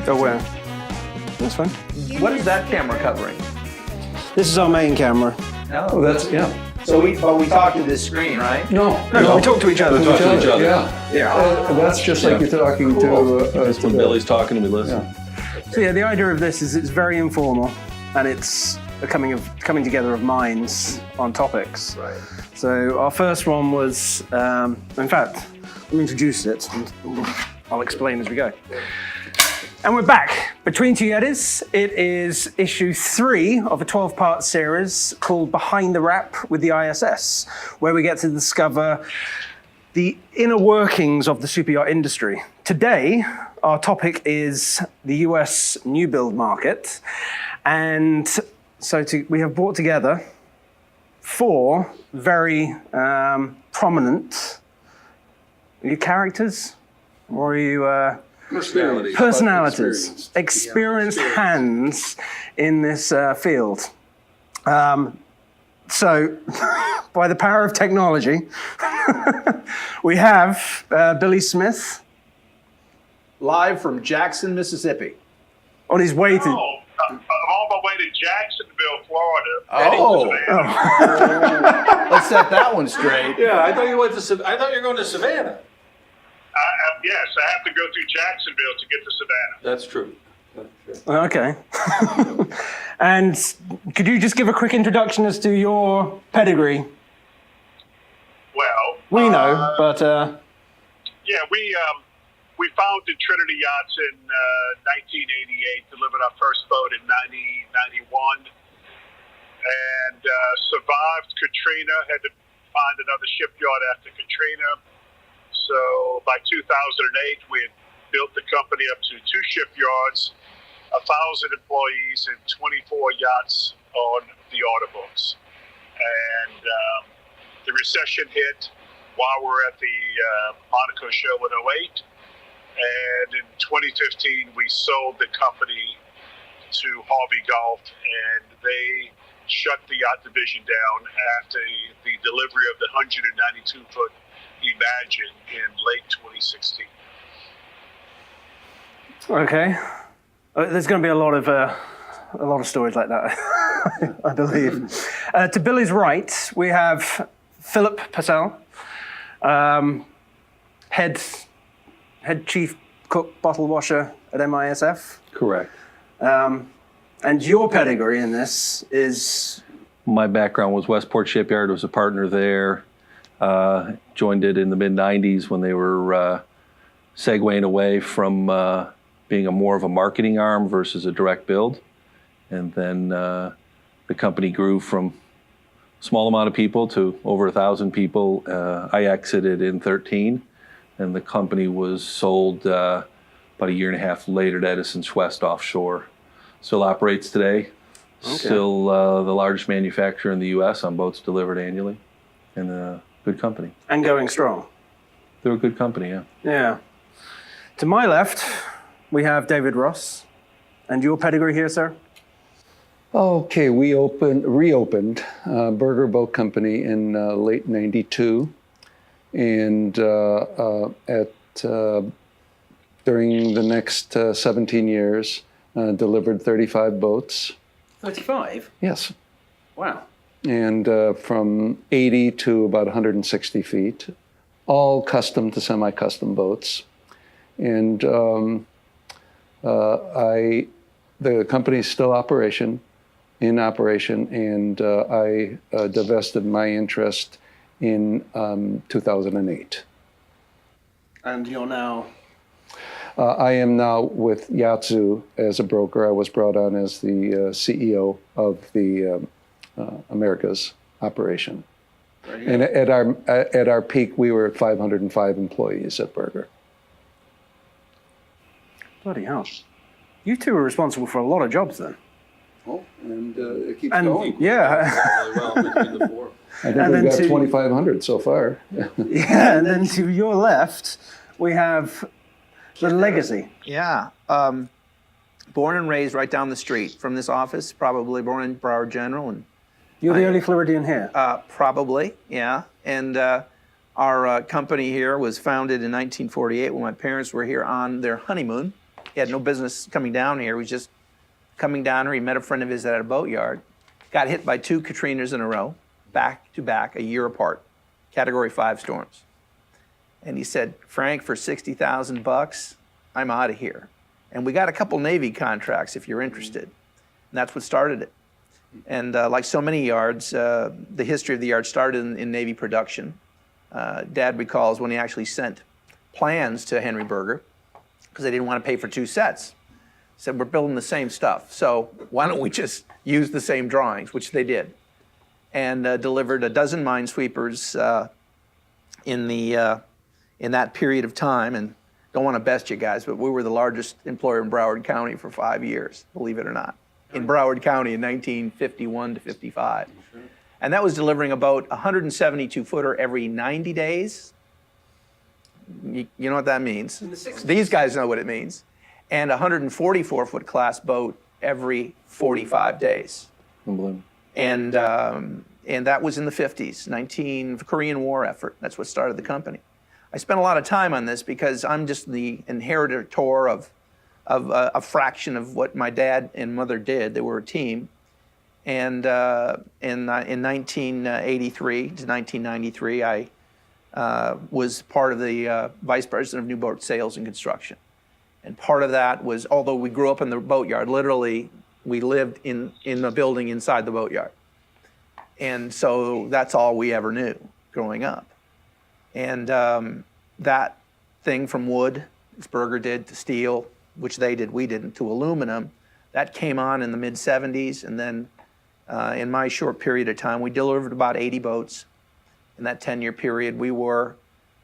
Oh, where? This one? What is that camera covering? This is our main camera. Oh, that's, yeah. So we talk to this screen, right? No, we talk to each other. Talk to each other. Yeah. That's just like you're talking to... That's when Billy's talking and we listen. So yeah, the idea of this is it's very informal, and it's a coming together of minds on topics. Right. So our first one was, in fact, let me introduce it, and I'll explain as we go. And we're back. Between Two Yetis, it is issue 3 of a 12-part series called Behind the Wrap with the ISS, where we get to discover the inner workings of the superyacht industry. Today, our topic is the US new build market. And so we have brought together 4 very prominent, are you characters? Or are you... Personalities, experienced hands in this field. So, by the power of technology, we have Billy Smith. Live from Jackson, Mississippi. On his way to... I'm on my way to Jacksonville, Florida. Let's set that one straight. Yeah, I thought you were going to Savannah. Yes, I have to go through Jacksonville to get to Savannah. That's true. Okay. And could you just give a quick introduction as to your pedigree? Well, We know, but... yeah, we founded Trinity Yachts in 1988, delivered our first boat in 1991, and survived Katrina, had to find another shipyard after Katrina. So by 2008, we had built the company up to 2 shipyards, 1,000 employees, and 24 yachts on the order books. And the recession hit while we were at the Monaco show in 2008. And in 2015, we sold the company to Harvey Gulf, and they shut the yacht division down after the delivery of the 192-foot Imagine in late 2016. Okay. There's going to be a lot of stories like that, I believe. To Billy's right, we have Philip Purcell, head chief cook bottle washer at MISF. Correct. And your pedigree in this is... My background was Westport Shipyard, was a partner there. Joined it in the mid-90s when they were segueing away from being more of a marketing arm versus a direct build. And then the company grew from a small amount of people to over 1,000 people. I exited in 2013, and the company was sold about a year and a half later to Edison West Offshore. Still operates today. Okay. Still the largest manufacturer in the U.S. on boats delivered annually. And good company. And going strong. They're a good company, yeah. Yeah. To my left, we have David Ross. And your pedigree here, sir? Okay, we reopened Berger Boat Company in late '92, and during the next 17 years, delivered 35 boats. 35? Yes. Wow. And from 80 to about 160 feet, all custom to semi-custom boats. And the company is still in operation, and I divested my interest in 2008. And you're now? I am now with Yatsu as a broker. I was brought on as the CEO of the Americas operation. And at our peak, we were at 505 employees at Berger. Bloody hell. You two are responsible for a lot of jobs then. Oh, and it keeps going. Yeah. Really well between the 4. I think And we've then got to- 2,500 so far. Yeah, and then to your left, we have the legacy. Yeah. Born and raised right down the street from this office, probably born in Broward General, and You're the only Floridian here. probably, yeah. And our company here was founded in 1948 when my parents were here on their honeymoon. He had no business coming down here. He was just coming down here. He met a friend of his at a boatyard. Got hit by 2 Katrinas in a row, back to back, a year apart, Category 5 storms. And he said, Frank, for $60,000, I'm out of here. And we got a couple Navy contracts if you're interested. And that's what started it. And like so many yards, the history of the yard started in Navy production. Dad recalls when he actually sent plans to Henry Berger because they didn't want to pay for 2 sets. He said, we're building the same stuff, so why don't we just use the same drawings, which they did. And delivered a dozen minesweepers in that period of time. And don't want to best you guys, but we were the largest employer in Broward County for 5 years, believe it or not. In Broward County in 1951 to 55. And that was delivering about 172-footer every 90 days. You know what that means. These guys know what it means. And a 144-foot class boat every 45 days. Unbelievable. And that was in the 50s, Korean War effort. That's what started the company. I spent a lot of time on this because I'm just the inheritor of a fraction of what my dad and mother did. They were a team. And in 1983 to 1993, I was part of the vice president of new boat sales and construction. And part of that was, although we grew up in the boatyard, literally we lived in the building inside the boatyard. And so that's all we ever knew growing up. And that thing from wood, as Berger did, to steel, which they did, we didn't, to aluminum, that came on in the mid-'70s. And then in my short period of time, we delivered about 80 boats. In that 10-year period, we were,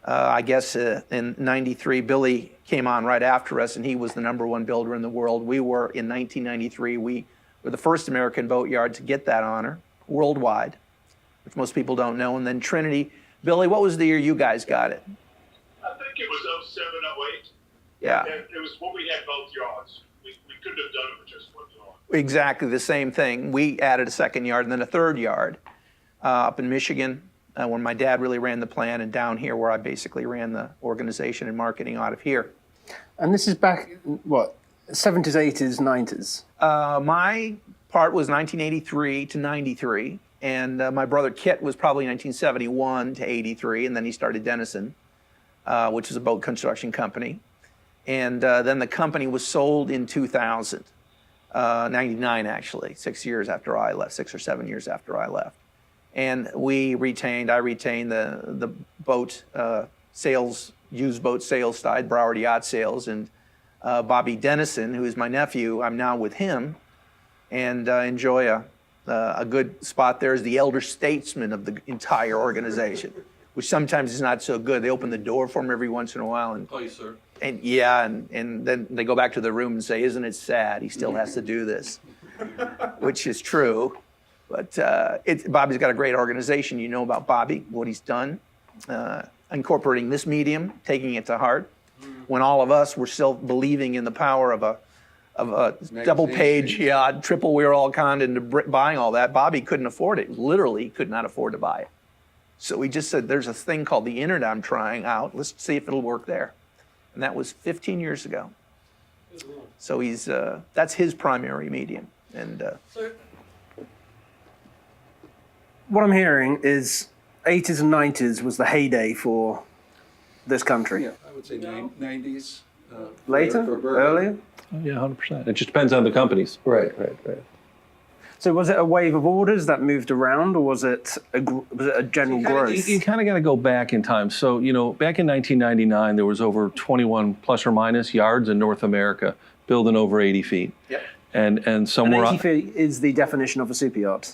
I guess in 93, Billy came on right after us, and he was the #1 builder in the world. We were, in 1993, we were the first American boatyard to get that honor worldwide, which most people don't know. And then Trinity. Billy, what was the year you guys got it? I think it was 07, 08. Yeah. It was when we had both yards. We couldn't have done it with just one yard. Exactly the same thing. We added a second yard and then a third yard up in Michigan when my dad really ran the plant, and down here where I basically ran the organization and marketing out of here. And this is back, what, 70s, 80s, 90s? My part was 1983 to 93, and my brother Kit was probably 1971 to 83, and then he started Denison, which is a boat construction company. And then the company was sold in 2000, 99 actually, 6 years after I left, 6 or 7 years after I left. And I retained the boat sales, used boat sales side, Broward Yacht Sales, and Bobby Denison, who is my nephew, I'm now with him, and enjoy a good spot there as the elder statesman of the entire organization, which sometimes is not so good. They open the door for him every once in a while. And, Oh, yes, sir. and yeah, and then they go back to their room and say, isn't it sad he still has to do this? Which is true. But Bobby's got a great organization. You know about Bobby, what he's done, incorporating this medium, taking it to heart. When all of us were still believing in the power of a double page, triple, we were all conned into buying all that. Bobby couldn't afford it, literally could not afford to buy it. So we just said, there's a thing called the internet I'm trying out. Let's see if it'll work there. And that was 15 years ago. So that's his primary medium. And What I'm hearing is 80s and 90s was the heyday for this country. Yeah, I would say 90s. Later? for Berger. Earlier? Yeah, 100%. It just depends on the companies. Right. So was it a wave of orders that moved around, or was it a general growth? You kind of got to go back in time. So, back in 1999, there was over 21 plus or minus yards in North America building over 80 feet. Yep. And somewhere 80 feet is the definition of a super yacht.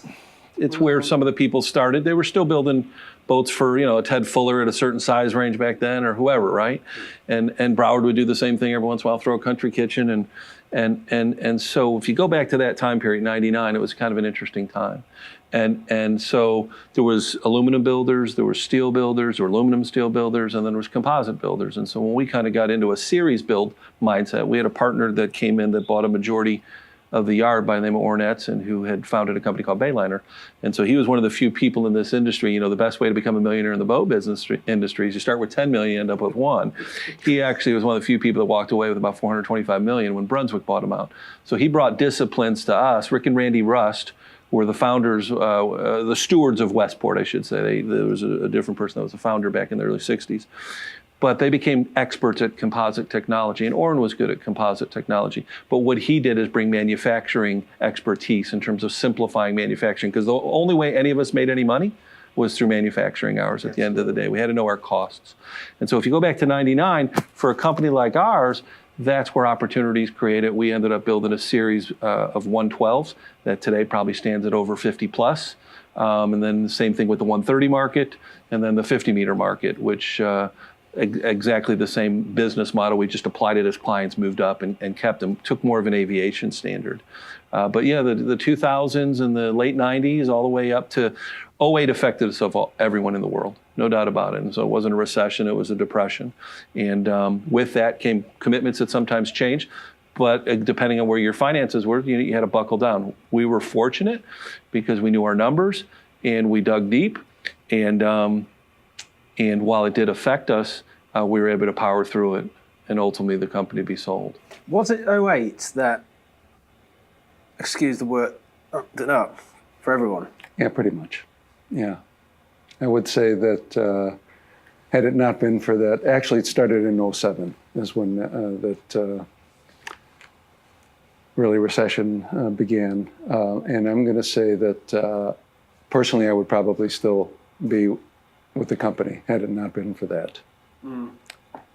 it's where some of the people started. They were still building boats for, a Ted Fuller at a certain size range back then, or whoever, right? And Broward would do the same thing every once in a while, throw a country kitchen. And so if you go back to that time period, 99, it was kind of an interesting time. And so there was aluminum builders, there were steel builders, or aluminum steel builders, and then there was composite builders. And so when we kind of got into a series build mindset, we had a partner that came in that bought a majority of the yard by the name of Ornetts, and who had founded a company called Bayliner. And so he was one of the few people in this industry. You know, the best way to become a millionaire in the boat business industry is you start with 10 million, you end up with 1. He actually was one of the few people that walked away with about 425 million when Brunswick bought him out. So he brought disciplines to us. Rick and Randy Rust were the founders, the stewards of Westport, I should say. There was a different person that was the founder back in the early 60s. But they became experts at composite technology, and Orrin was good at composite technology. But what he did is bring manufacturing expertise in terms of simplifying manufacturing, because the only way any of us made any money was through manufacturing hours at the end of the day. We had to know our costs. And so if you go back to 99, for a company like ours, that's where opportunities created. We ended up building a series of 112s that today probably stands at over 50 plus. And then the same thing with the 130 market, and then the 50 meter market, which exactly the same business model. We just applied it as clients moved up and kept them, took more of an aviation standard. But yeah, the 2000s and the late 90s all the way up to 08 affected us of everyone in the world, no doubt about it. And so it wasn't a recession, it was a depression. And with that came commitments that sometimes change. But depending on where your finances were, you had to buckle down. We were fortunate because we knew our numbers and we dug deep. And while it did affect us, we were able to power through it, and ultimately the company be sold. Was it '08 that, excuse the word, upped it up for everyone? Yeah, pretty much. Yeah. I would say that had it not been for that, actually it started in '07 is when that really recession began. And I'm going to say that personally I would probably still be with the company had it not been for that.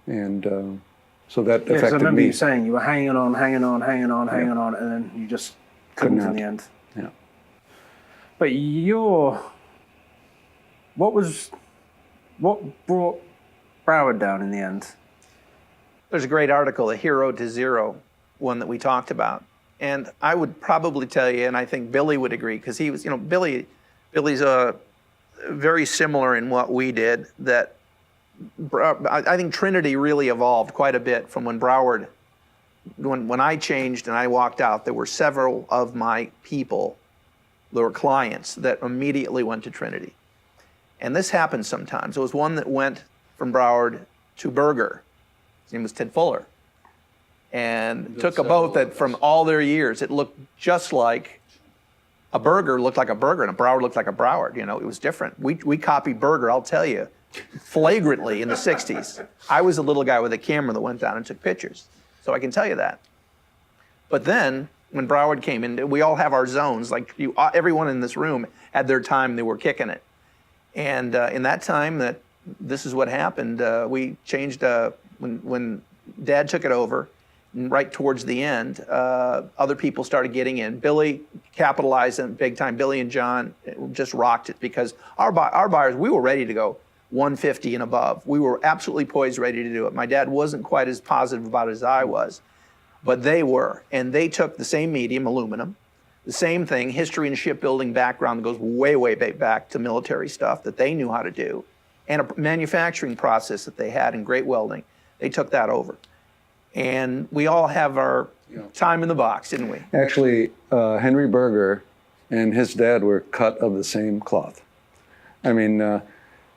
And so that affected me. I remember you saying you were hanging on, and then you just couldn't in the end. Yeah. But what brought Broward down in the end? There's a great article, The Hero to Zero, one that we talked about. And I would probably tell you, and I think Billy would agree, because he was, Billy's very similar in what we did, that I think Trinity really evolved quite a bit from when Broward, when I changed and I walked out, there were several of my people, there were clients that immediately went to Trinity. And this happens sometimes. There was one that went from Broward to Berger. His name was Ted Fuller. And took a boat that from all their years, it looked just like a Berger looked like a Berger and a Broward looked like a Broward. It was different. We copied Berger, I'll tell you, flagrantly in the 60s. I was a little guy with a camera that went down and took pictures. So I can tell you that. But then when Broward came in, we all have our zones. Like everyone in this room had their time, they were kicking it. And in that time, this is what happened. We changed, when Dad took it over, right towards the end, other people started getting in. Billy capitalized on it big time. Billy and John just rocked it because our buyers, we were ready to go 150 and above. We were absolutely poised, ready to do it. My dad wasn't quite as positive about it as I was, but they were. And they took the same medium, aluminum, the same thing, history and shipbuilding background that goes way, way back to military stuff that they knew how to do, and a manufacturing process that they had in great welding. They took that over. And we all have our time in the box, didn't we? Actually, Henry Berger and his dad were cut of the same cloth. I mean,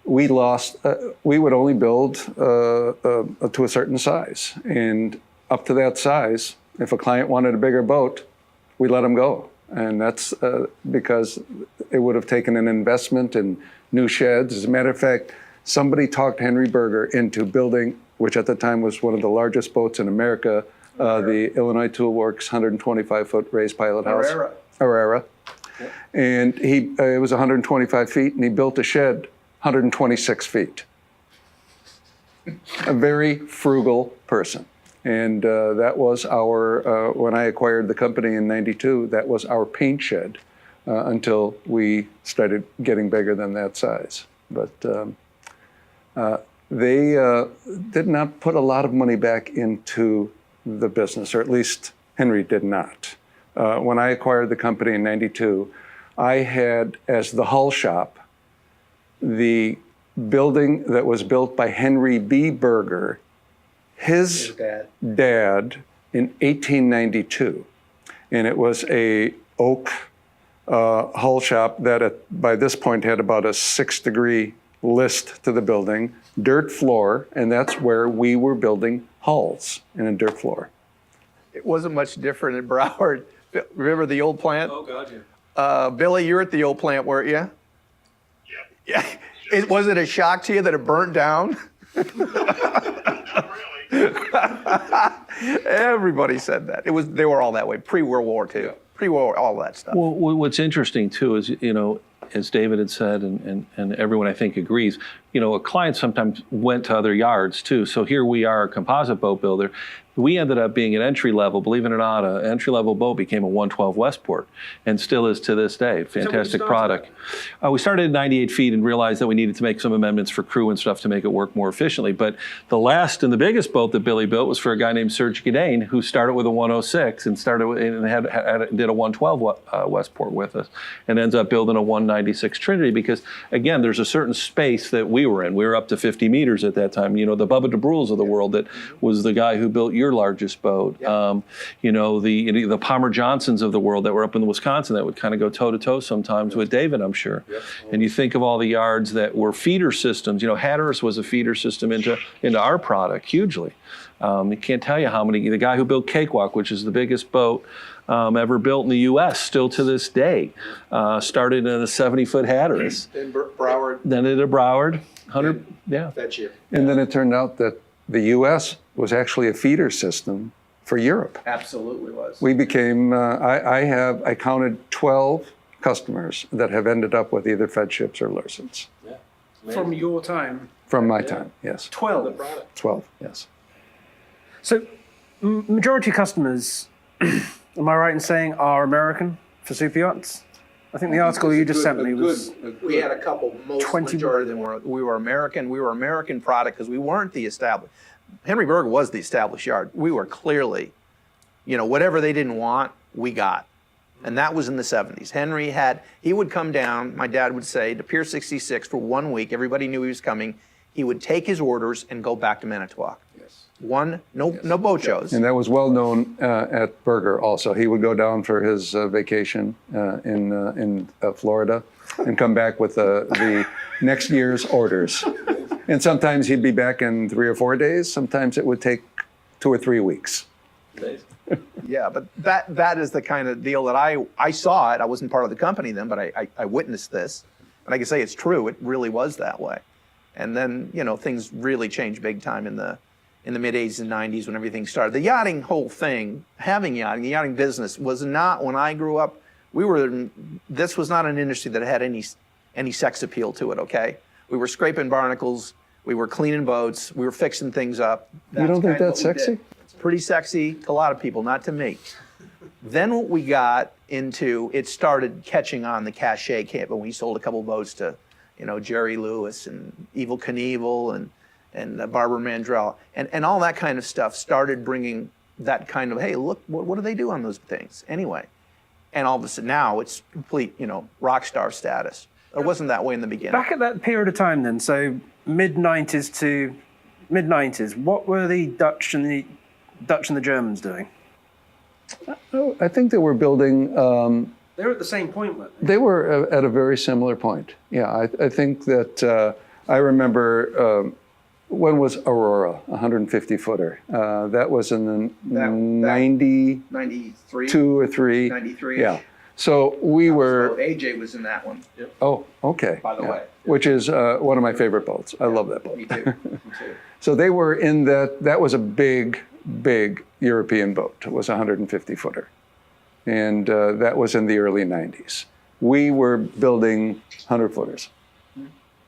we would only build to a certain size. And up to that size, if a client wanted a bigger boat, we let them go. And that's because it would have taken an investment in new sheds. As a matter of fact, somebody talked Henry Berger into building, which at the time was one of the largest boats in America, the Illinois Tool Works 125-foot raised pilot house. Aurora. Yep. And it was 125 feet, and he built a shed 126 feet. A very frugal person. And that was our, when I acquired the company in '92, that was our paint shed until we started getting bigger than that size. But they did not put a lot of money back into the business, or at least Henry did not. When I acquired the company in '92, I had, as the hull shop, the building that was built by Henry B. Berger, his dad in 1892. And it was a oak hull shop that by this point had about a 6-degree list to the building, dirt floor, and that's where we were building hulls in a dirt floor. It wasn't much different in Broward. Remember the old plant? Oh, God, yeah. Billy, you're at the old plant, weren't you? Yeah. Yeah. Was it a shock to you that it burnt down? Not really. Everybody said that. They were all that way, pre-World War II, pre-war, all that stuff. Well, what's interesting too is, as David had said, and everyone I think agrees, a client sometimes went to other yards too. So here we are, a composite boat builder. We ended up being an entry level, believe it or not, an entry level boat became a 112 Westport and still is to this day. Fantastic product. We started at 98 feet and realized that we needed to make some amendments for crew and stuff to make it work more efficiently. But the last and the biggest boat that Billy built was for a guy named Serge Gadane, who started with a 106 and did a 112 Westport with us, and ends up building a 196 Trinity because, again, there's a certain space that we were in. We were up to 50 meters at that time. The Bubba DeBrules of the world that was the guy who built your largest boat. Yeah. The Palmer Johnsons of the world that were up in Wisconsin that would kind of go toe to toe sometimes with David, I'm sure. Yep. And you think of all the yards that were feeder systems. Hatteras was a feeder system into our product hugely. You can't tell you how many. The guy who built Cakewalk, which is the biggest boat ever built in the U.S. still to this day, started in a 70-foot Hatteras. In Broward. Then at a Broward, 100, yeah. That's you. And then it turned out that the U.S. was actually a feeder system for Europe. Absolutely was. We became, I counted 12 customers that have ended up with either Fed ships or Lursons. Yeah. From your time? From my time, yes. 12? 12, yes. So, majority of customers, am I right in saying, are American for super yachts? I think the article you just sent me was... We had a couple, majority of them we were American. We were American product because we weren't the established. Henry Berger was the established yard. We were clearly, whatever they didn't want, we got. And that was in the 70s. He would come down, my dad would say, to Pier 66 for 1 week. Everybody knew he was coming. He would take his orders and go back to Manitowoc. Yes. No boat shows. And that was well known at Berger also. He would go down for his vacation in Florida and come back with the next year's orders. And sometimes he'd be back in 3 or 4 days. Sometimes it would take 2 or 3 weeks. Yeah, but that is the kind of deal that I saw it. I wasn't part of the company then, but I witnessed this. And I can say it's true. It really was that way. And then, things really changed big time in the mid-80s and 90s when everything started. The yachting whole thing, the yachting business was not, when I grew up, this was not an industry that had any sex appeal to it, okay? We were scraping barnacles, we were cleaning boats, we were fixing things up. You don't think that's sexy? It's pretty sexy to a lot of people, not to me. Then what we got into, it started catching on the cachet camp, and we sold a couple boats to, Jerry Lewis and Evel Knievel and Barbara Mandrell, and all that kind of stuff started bringing that kind of, hey, look, what do they do on those things anyway? And all of a sudden now it's complete, rock star status. It wasn't that way in the beginning. Back at that period of time then, so mid-90s to mid-90s, what were the Dutch and the Germans doing? I think they were building... they were at the same point, weren't they? They were at a very similar point. Yeah, I think that I remember... when was Aurora, 150-footer? That was in the 93? 2 or 3. 93. Yeah. So we were... AJ was in that one. Yep. Oh, okay. By the way. Which is one of my favorite boats. I love that boat. Me too. So they were in that was a big European boat. It was a 150-footer. And that was in the early 90s. We were building 100-footers.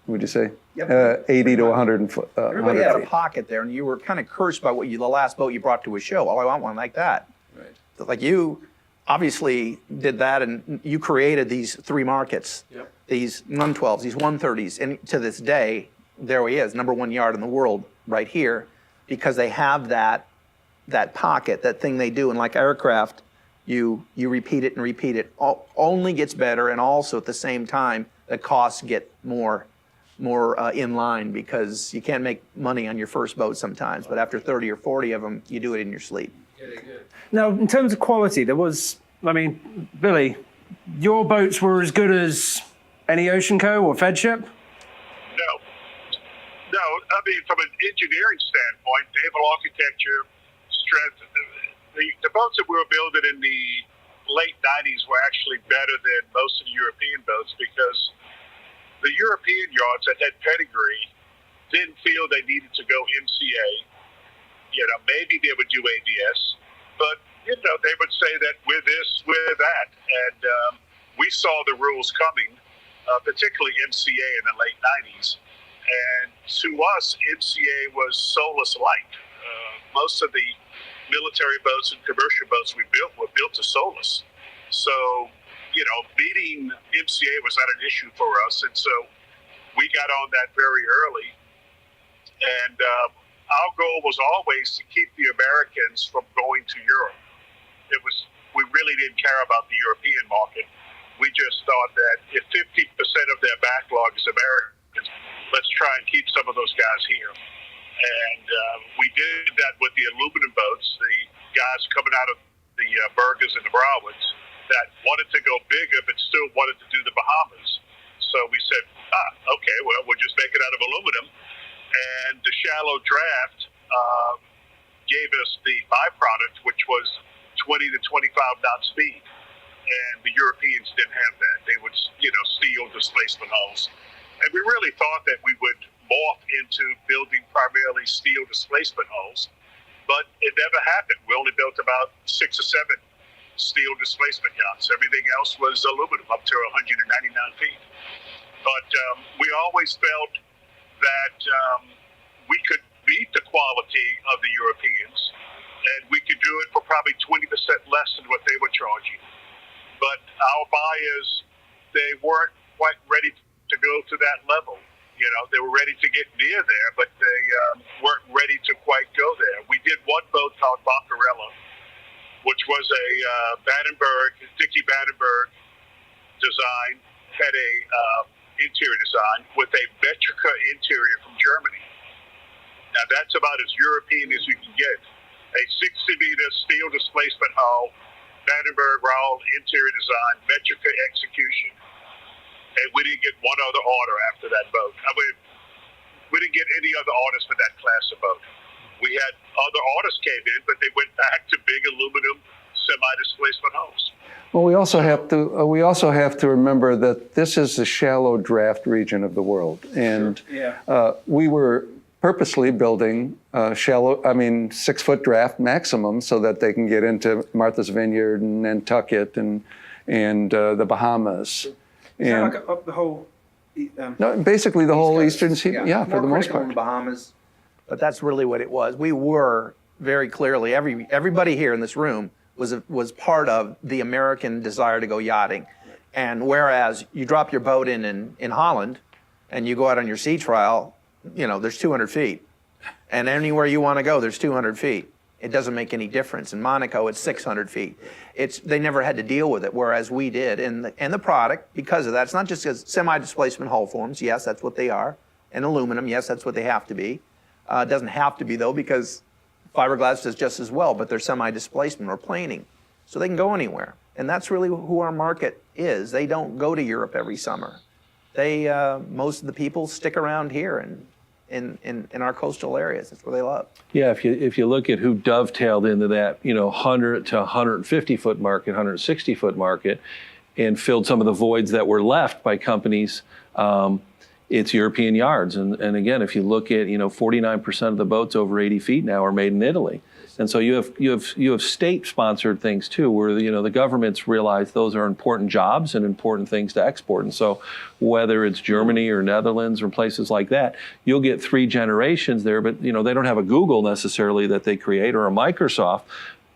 Would you say? Yep. 80 to 100 foot. Everybody had a pocket there, and you were kind of cursed by the last boat you brought to a show. Oh, I want one like that. Right. So like you obviously did that, and you created these 3 markets. Yep. These 112s, these 130s, and to this day, there he is, #1 yard in the world, right here, because they have that pocket, that thing they do, and like aircraft, you repeat it and repeat it, only gets better, and also at the same time, the costs get more in line, because you can't make money on your first boat sometimes, but after 30 or 40 of them, you do it in your sleep. Now, in terms of quality, Billy, your boats were as good as any Oceanco or Fedship? No, I mean, from an engineering standpoint, naval architecture, strength, the boats that we were building in the late 90s were actually better than most of the European boats, because the European yards that had pedigree didn't feel they needed to go MCA. Maybe they would do ABS, but, they would say that we're this, we're that. And we saw the rules coming, particularly MCA in the late 90s. And to us, MCA was soulless light. Most of the military boats and commercial boats we built were built to soulless. So, beating MCA was not an issue for us. And so we got on that very early. And our goal was always to keep the Americans from going to Europe. We really didn't care about the European market. We just thought that if 50% of their backlog is Americans, let's try and keep some of those guys here. And we did that with the aluminum boats, the guys coming out of the Bergens and the Broadwoods that wanted to go bigger but still wanted to do the Bahamas. So we said, okay, well, we'll just make it out of aluminum. And the shallow draft gave us the byproduct, which was 20 to 25 knot speed. And the Europeans didn't have that. They would, steel displacement hulls. And we really thought that we would morph into building primarily steel displacement hulls, but it never happened. We only built about 6 or 7 steel displacement yachts. Everything else was aluminum, up to 199 feet. But we always felt that we could beat the quality of the Europeans, and we could do it for probably 20% less than what they were charging. But our buyers, they weren't quite ready to go to that level. They were ready to get near there, but they weren't ready to quite go there. We did one boat called Baccarella, which was a Dickie Vandenberg design, had a interior design with a Metrica interior from Germany. Now that's about as European as you can get. A 60-meter steel displacement hull, Vandenberg Rowell interior design, Metrica execution. And we didn't get one other order after that boat. We didn't get any other orders for that class of boat. We had other orders came in, but they went back to big aluminum semi-displacement hulls. Well, we also have to remember that this is the shallow draft region of the world, and we were purposely building 6-foot draft maximum so that they can get into Martha's Vineyard and Nantucket and the Bahamas. And up the whole. No, basically the whole Eastern Sea, for the most part. In the Bahamas, but that's really what it was. We were very clearly, everybody here in this room was part of the American desire to go yachting. And whereas you drop your boat in Holland and you go out on your sea trial, there's 200 feet. And anywhere you want to go, there's 200 feet. It doesn't make any difference. In Monaco, it's 600 feet. They never had to deal with it, whereas we did. And the product, because of that, it's not just as semi-displacement hull forms. Yes, that's what they are. And aluminum, yes, that's what they have to be. It doesn't have to be, though, because fiberglass does just as well, but they're semi-displacement or planing. So they can go anywhere. And that's really who our market is. They don't go to Europe every summer. Most of the people stick around here and in our coastal areas. That's where they love. Yeah, if you look at who dovetailed into that, 100 to 150 foot market, 160 foot market, and filled some of the voids that were left by companies, it's European yards. And again, if you look at 49% of the boats over 80 feet now are made in Italy. And so you have state-sponsored things too, where the governments realize those are important jobs and important things to export. And so whether it's Germany or Netherlands or places like that, you'll get 3 generations there, but they don't have a Google necessarily that they create or a Microsoft,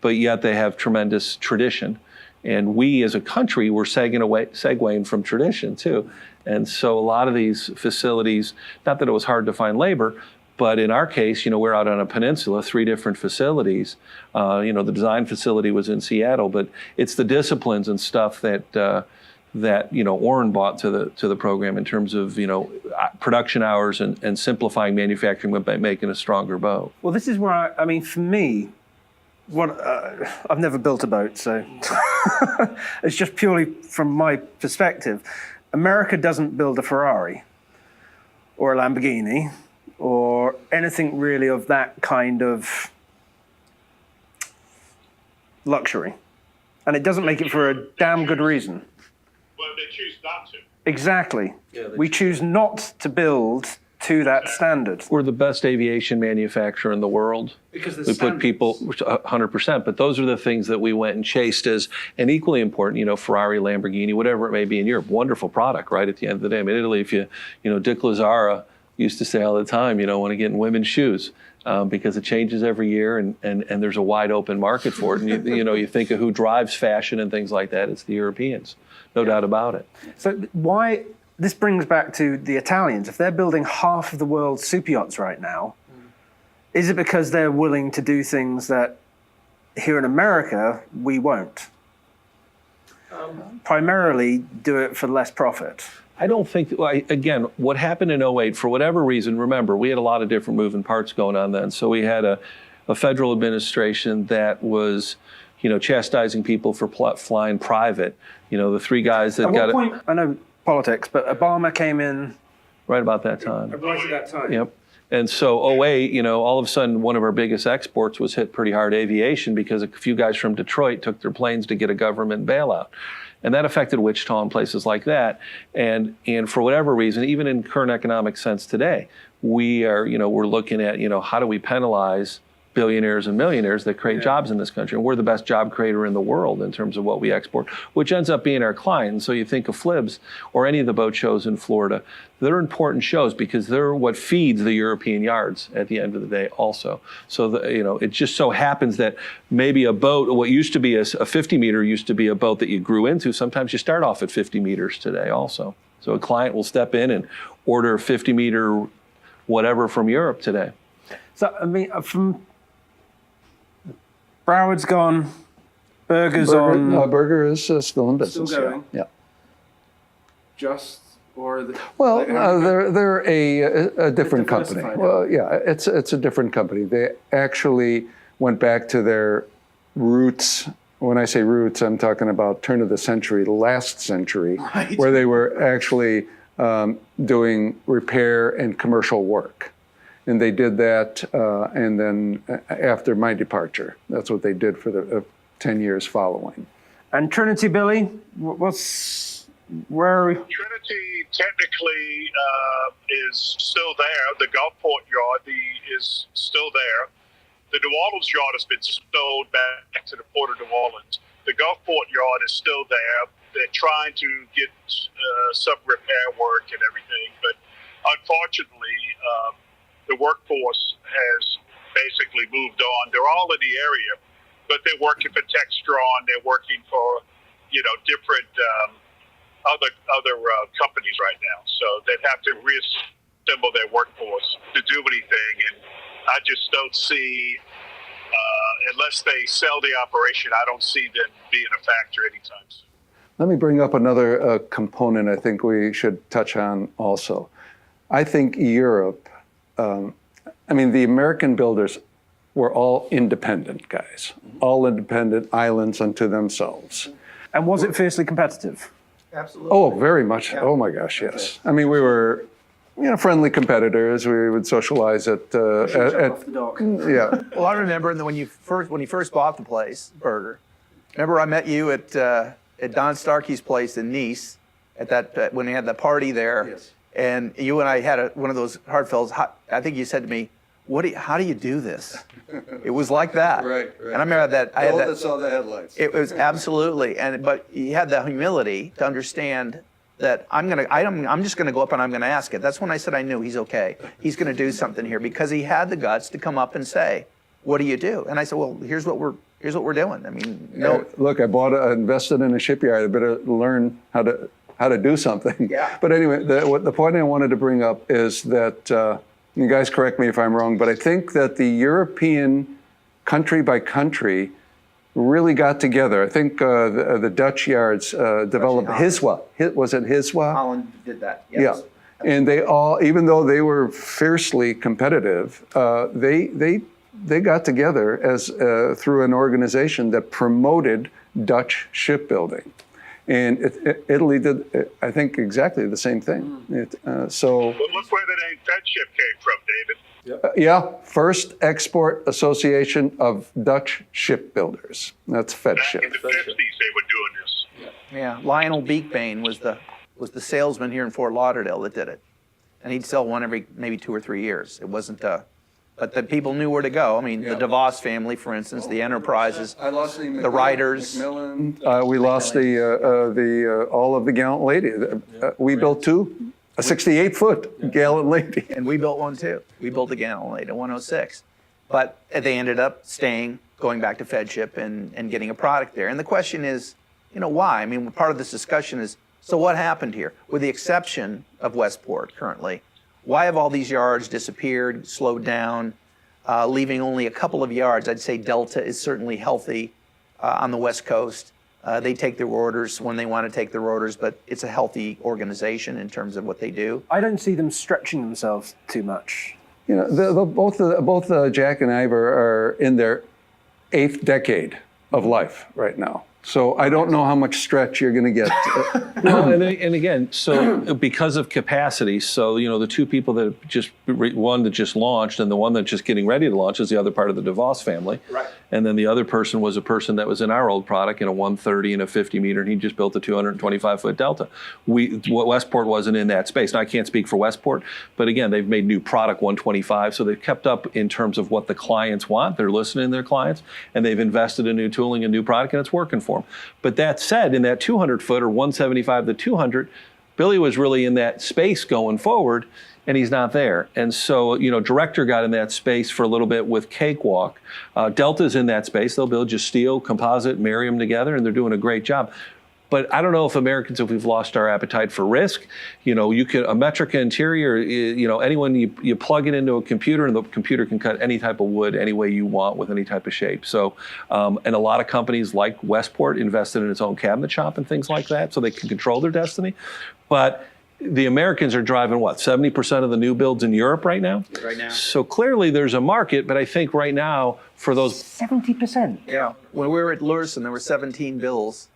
but yet they have tremendous tradition. And we as a country, we're segueing from tradition too. And so a lot of these facilities, not that it was hard to find labor, But in our case, we're out on a peninsula, 3 different facilities. The design facility was in Seattle, but it's the disciplines and stuff that Orrin brought to the program in terms of production hours and simplifying manufacturing by making a stronger boat. Well, this is where for me, I've never built a boat, so it's just purely from my perspective. America doesn't build a Ferrari or a Lamborghini or anything really of that kind of luxury, and it doesn't make it for a damn good reason. Well, they choose not to. Exactly. We choose not to build to that standard. We're the best aviation manufacturer in the world. Because we put people 100%, but those are the things that we went and chased as, and equally important, Ferrari, Lamborghini, whatever it may be in Europe. Wonderful product, right? At the end of the day, in Italy, if Dick Lazzara used to say all the time, you don't want to get in women's shoes because it changes every year, and there's a wide open market for it. And you think of who drives fashion and things like that, it's the Europeans, no doubt about it. So why? This brings back to the Italians. If they're building half of the world's super yachts right now, is it because they're willing to do things that here in America we won't? Primarily do it for less profit. I don't think, again, what happened in 2008, for whatever reason, remember, we had a lot of different moving parts going on then. So we had a federal administration that was, chastising people for flying private. The 3 guys that got it. I know politics, but Obama came in right about that time. Right at that time. Yep. And so 2008, all of a sudden, one of our biggest exports was hit pretty hard, aviation, because a few guys from Detroit took their planes to get a government bailout. And that affected Wichita and places like that. And for whatever reason, even in current economic sense today, we're looking at, how do we penalize billionaires and millionaires that create jobs in this country? And we're the best job creator in the world in terms of what we export, which ends up being our client. And so you think of FLIBS or any of the boat shows in Florida, they're important shows because they're what feeds the European yards at the end of the day also. So, it just so happens that maybe a boat, what used to be a 50 meter used to be a boat that you grew into. Sometimes you start off at 50 meters today also. So a client will step in and order a 50 meter whatever from Europe today. So, from Broward's gone, Berger's on. Berger is still in business. Still going. Yeah. They're a different company. Diversified. Well, yeah, it's a different company. They actually went back to their roots. When I say roots, I'm talking about turn of the century, last century, where they were actually doing repair and commercial work. And they did that, and then after my departure, that's what they did for the 10 years following. And Trinity, Billy, where are we? Trinity technically is still there. The Gulfport yard is still there. The New Orleans yard has been sold back to the Port of New Orleans. The Gulfport yard is still there. They're trying to get some repair work and everything, but unfortunately, the workforce has basically moved on. They're all in the area, but they're working for Textron. They're working for, different other companies right now. So they'd have to reassemble their workforce to do anything. And I just don't see, unless they sell the operation, I don't see them being a factor anytime soon. Let me bring up another component I think we should touch on also. I think Europe, the American builders were all independent guys, all independent islands unto themselves. And was it fiercely competitive? Absolutely. Oh, very much. Yeah. Oh my gosh, yes. We were, friendly competitors. We would socialize at off the dock. Yeah. Well, I remember when you first bought the place, Berger. Remember I met you at Don Starkey's place in Nice when we had the party there. Yes. And you and I had one of those heartfelt. I think you said to me, how do you do this? It was like that. Right. And I remember that. I had that. Saw the headlights. It was absolutely. But you had the humility to understand that I'm just gonna go up and I'm gonna ask it. That's when I said I knew he's okay. He's gonna do something here because he had the guts to come up and say, "What do you do?" And I said, "Well, here's what we're doing." No. Look, I invested in a shipyard. I better learn how to do something. Yeah. But anyway, the point I wanted to bring up is that you guys correct me if I'm wrong, but I think that the European country by country really got together. I think the Dutch yards developed Hiswa. Was it Hiswa? Holland did that. Yes. Yeah, and they all, even though they were fiercely competitive, they got together as through an organization that promoted Dutch shipbuilding. And Italy did, I think, exactly the same thing. So But look where the name Fedship came from, David. yeah, First Export Association of Dutch Shipbuilders. That's Back Fedship. in the 50s, they were doing this. Yeah, Lionel Beekbane was the salesman here in Fort Lauderdale that did it, and he'd sell one every maybe 2 or 3 years. It wasn't, but the people knew where to go. I mean, the DeVos family, for instance, the Enterprises, the Writers. We lost all of the Gallant Lady. We built two, a 68-foot Gallant Lady. And we built one too. We built a Gallant Lady, a 106. But they ended up staying, going back to Fedship and getting a product there. And the question is, why? I mean, part of this discussion is, so what happened here? With the exception of Westport currently, why have all these yards disappeared, slowed down, leaving only a couple of yards? I'd say Delta is certainly healthy on the West Coast. They take their orders when they want to take their orders, but it's a healthy organization in terms of what they do. I don't see them stretching themselves too much. Both Jack and Ivor are in their 8th decade of life right now. So I don't know how much stretch you're going to get. Well, and again, so because of capacity, so the two people that one that just launched and the one that's just getting ready to launch is the other part of the DeVos family. Right. And then the other person was a person that was in our old product in a 130 and a 50 meter, and he just built a 225-foot Delta. Westport wasn't in that space. Now I can't speak for Westport, but again, they've made new product 125, so they've kept up in terms of what the clients want. They're listening to their clients, and they've invested in new tooling and new product, and it's working for them. But that said, in that 200-foot or 175 to 200, Billy was really in that space going forward, and he's not there. And so, Director got in that space for a little bit with Cakewalk. Delta's in that space. They'll build just steel, composite, marry them together, and they're doing a great job. But I don't know if Americans, if we've lost our appetite for risk. You can, a Metrica interior, anyone, you plug it into a computer and the computer can cut any type of wood any way you want with any type of shape. So, and a lot of companies like Westport invested in its own cabinet shop and things like that so they can control their destiny. But the Americans are driving 70% of the new builds in Europe right now? Right now. So clearly there's a market, but I think right now for those 70%. Yeah. When we were at Lursen, there were 17 bills.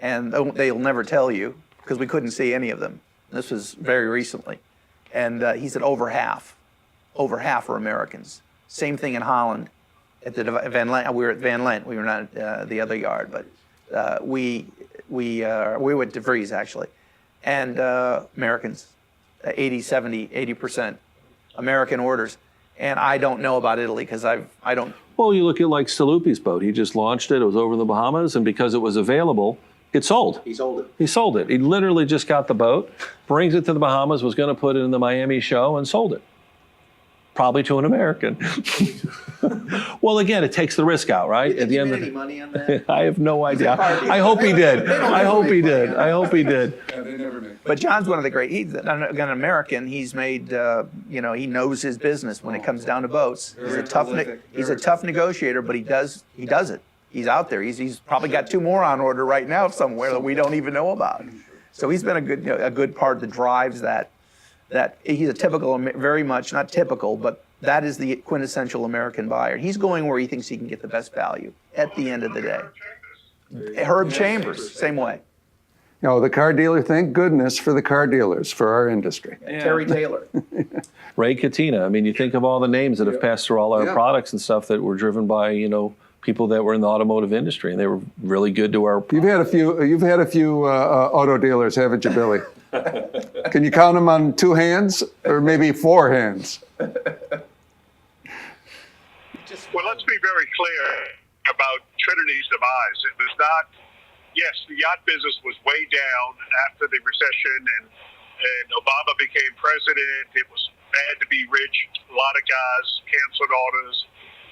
And they'll never tell you because we couldn't see any of them. This was very recently. And he said over half were Americans. Same thing in Holland at the Van Lent. We were at Van Lent. We were not at the other yard, but we went to Vries actually. And Americans, 80% American orders. And I don't know about Italy because I don't. Well, you look at like Salupi's boat. He just launched it. It was over in the Bahamas, and because it was available, it sold. He sold it. He sold it. He literally just got the boat, brings it to the Bahamas, was going to put it in the Miami show, and sold it. Probably to an American. Well, again, it takes the risk out, right? Did he make any money on that? I have no idea. I hope he did. I hope he did. I hope he did. Yeah, they never make. But John's one of the great. He's an American. He's made. He knows his business when it comes down to boats. He's a tough. He's a tough negotiator, but he does it. He's out there. He's probably got 2 more on order right now somewhere that we don't even know about. So he's been a good part that drives that. That he's a typical, very much not typical, but that is the quintessential American buyer. He's going where he thinks he can get the best value at the end of the day. Herb Chambers, same way. The car dealer, thank goodness for the car dealers, for our industry. Yeah. Terry Taylor. Ray Katina. I mean, you think of all the names that have passed through all our products and stuff that were driven by, people that were in the automotive industry, and they were really good to our. You've had a few auto dealers, haven't you, Billy? Can you count them on 2 hands, or maybe 4 hands? Well, let's be very clear about Trinity's demise. It was not. Yes, the yacht business was way down after the recession, and Obama became president. It was bad to be rich. A lot of guys canceled orders.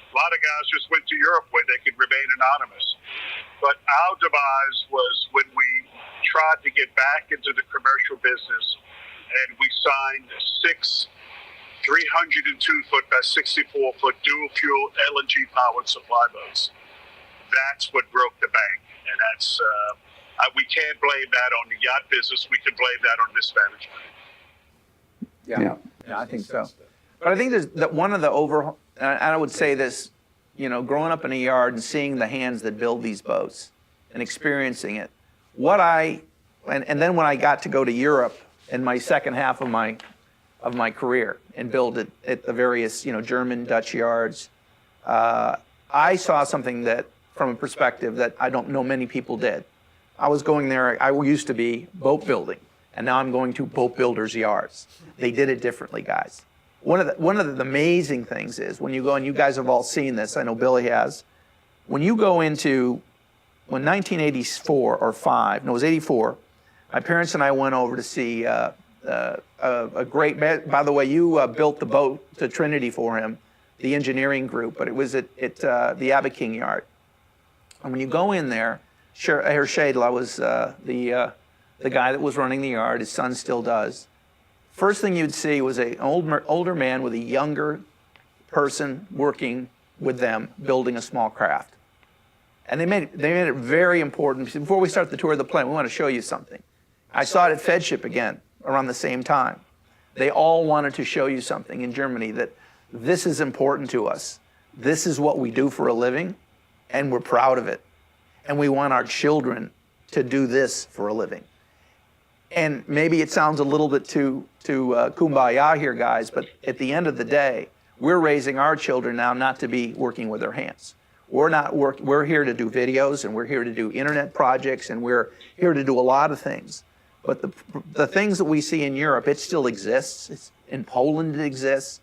A lot of guys just went to Europe where they could remain anonymous. But our demise was when we tried to get back into the commercial business, and we signed 6 302-foot by 64-foot dual-fuel LNG-powered supply boats. That's what broke the bank, and that's we can't blame that on the yacht business. We can blame that on mismanagement. Yeah, I think so. But I think there's that one of the and I would say this, growing up in a yard and seeing the hands that build these boats and experiencing it. And then when I got to go to Europe in my second half of my career and build it at the various, German, Dutch yards, I saw something that, from a perspective that I don't know many people did. I was going there, I used to be boat building, and now I'm going to boat builders' yards. They did it differently, guys. One of the amazing things is when you go, and you guys have all seen this, I know Billy has, when you go into, when 1984 or 5, no, it was 84, my parents and I went over to see a great, by the way, you built the boat to Trinity for him, the engineering group, but it was at the Abbot King yard. And when you go in there, Herr Schadler was the guy that was running the yard. His son still does. First thing you'd see was an older man with a younger person working with them, building a small craft. And they made it very important. Before we start the tour of the plant, we want to show you something. I saw it at FedShip again around the same time. They all wanted to show you something in Germany, that this is important to us. This is what we do for a living, and we're proud of it. And we want our children to do this for a living. And maybe it sounds a little bit too kumbaya here, guys, but at the end of the day, we're raising our children now not to be working with their hands. We're here to do videos, and we're here to do internet projects, and we're here to do a lot of things. But the things that we see in Europe, it still exists. In Poland it exists.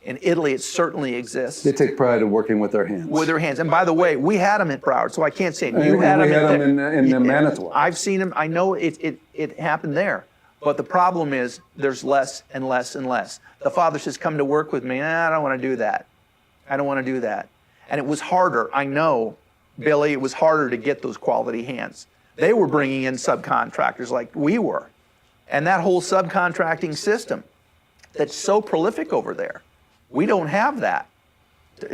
In Italy it certainly exists. They take pride in working with their hands. With their hands. And by the way, we had them at Broward, so I can't say We had them in Manitowoc. I've seen them. I know it happened there. But the problem is there's less and less and less. The father says, come to work with me. I don't want to do that. I don't want to do that. And it was harder. I know, Billy, it was harder to get those quality hands. They were bringing in subcontractors like we were. And that whole subcontracting system that's so prolific over there, we don't have that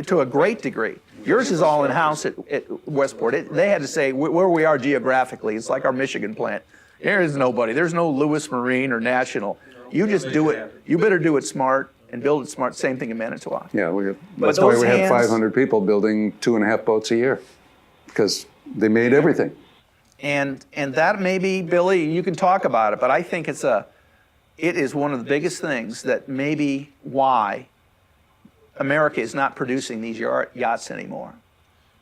to a great degree. Yours is all in-house at Westport. They had to say where we are geographically. It's like our Michigan plant. There is nobody. There's no Lewis Marine or National. You just do it. You better do it smart and build it smart. Same thing in Manitowoc. Yeah, that's why we have 500 people building 2.5 boats a year, because they made everything. And that maybe, Billy, you can talk about it, but I think it is one of the biggest things that maybe why America is not producing these yachts anymore,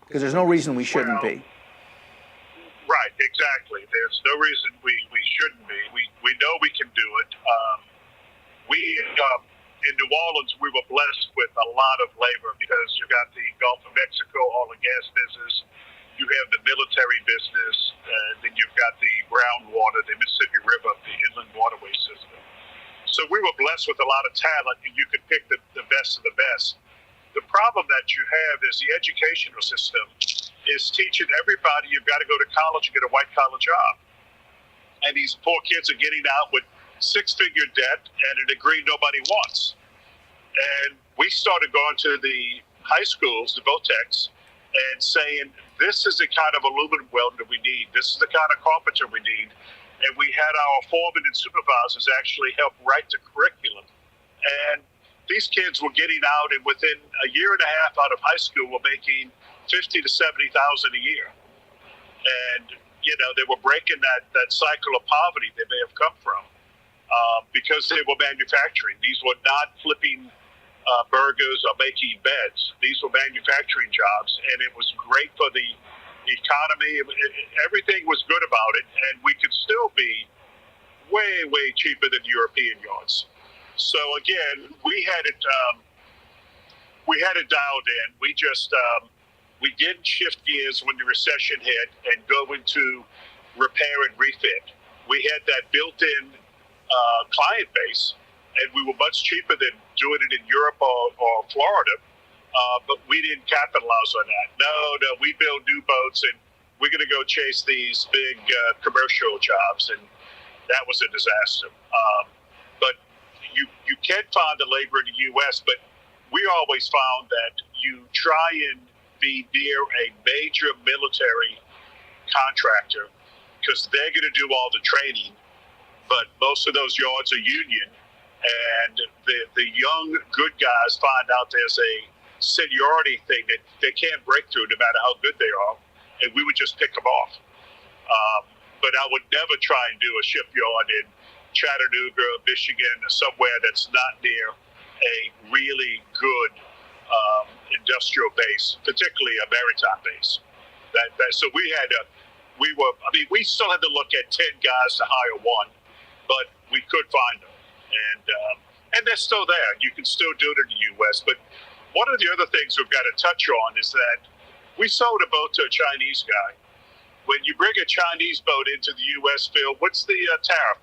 because there's no reason we shouldn't be. Right, exactly. There's no reason we shouldn't be. We know we can do it. In New Orleans, we were blessed with a lot of labor, because you got the Gulf of Mexico oil and gas business, you have the military business, and then you've got the groundwater, the Mississippi River, the inland waterway system. So we were blessed with a lot of talent, and you could pick the best of the best. The problem that you have is the educational system is teaching everybody you've got to go to college and get a white-collar job. And these poor kids are getting out with six-figure debt and a degree nobody wants. And we started going to the high schools, the VOTECs, and saying, this is the kind of aluminum welder we need. This is the kind of carpenter we need. And we had our foremen and supervisors actually help write the curriculum. And these kids were getting out, and within a year and a half out of high school, were making $50,000 to $70,000 a year. And, they were breaking that cycle of poverty they may have come from, because they were manufacturing. These were not flipping burgers or making beds. These were manufacturing jobs, and it was great for the economy. Everything was good about it, and we could still be way, way cheaper than European yards. So again, we had it dialed in. We just we didn't shift gears when the recession hit and go into repair and refit. We had that built-in client base, and we were much cheaper than doing it in Europe or Florida, but we didn't capitalize on that. No, we build new boats, and we're going to go chase these big commercial jobs, and that was a disaster. But you can find the labor in the U.S., but we always found that you try and be near a major military contractor because they're going to do all the training, but most of those yards are union, and the young good guys find out there's a seniority thing that they can't break through no matter how good they are, and we would just pick them off. But I would never try and do a shipyard in Chattanooga, Michigan, or somewhere that's not near a really good industrial base, particularly a maritime base. So we still had to look at 10 guys to hire one, but we could find them, and they're still there. You can still do it in the U.S. But one of the other things we've got to touch on is that we sold a boat to a Chinese guy. When you bring a Chinese boat into the U.S., Phil, what's the tariff?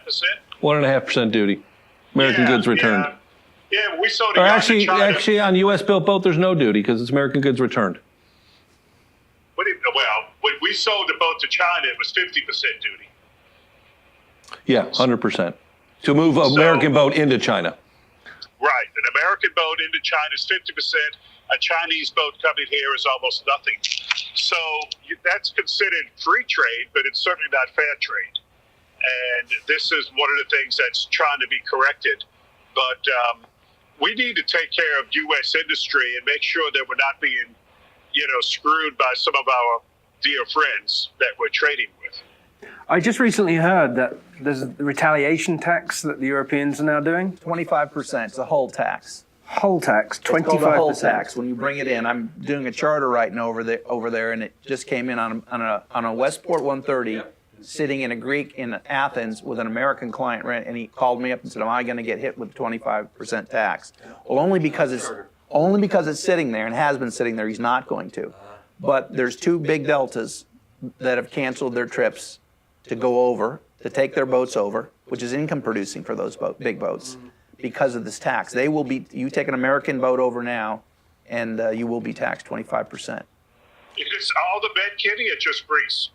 1.5%? 1.5% duty. American goods returned. Yeah, we sold it. Or actually, on U.S. built boat, there's no duty because it's American goods returned. Well, when we sold the boat to China, it was 50% duty. Yeah, 100%. To move an American boat into China. Right. An American boat into China is 50%. A Chinese boat coming here is almost nothing. So that's considered free trade, but it's certainly not fair trade. And this is one of the things that's trying to be corrected. But we need to take care of U.S. industry and make sure that we're not being, screwed by some of our dear friends that we're trading with. I just recently heard that there's a retaliation tax that the Europeans are now doing. 25%. It's a hull tax. Whole tax, 25%. It's called a hull tax when you bring it in. I'm doing a charter right now over there, and it just came in on a Westport 130, sitting in a Greek in Athens with an American client, and he called me up and said, "Am I going to get hit with 25% tax?" Well, only because it's sitting there and has been sitting there. He's not going to. But there's two big deltas that have canceled their trips to go over, to take their boats over, which is income producing for those big boats. Because of this tax. You take an American boat over now, and you will be taxed 25%. Is this all the bed kitty or just Greece?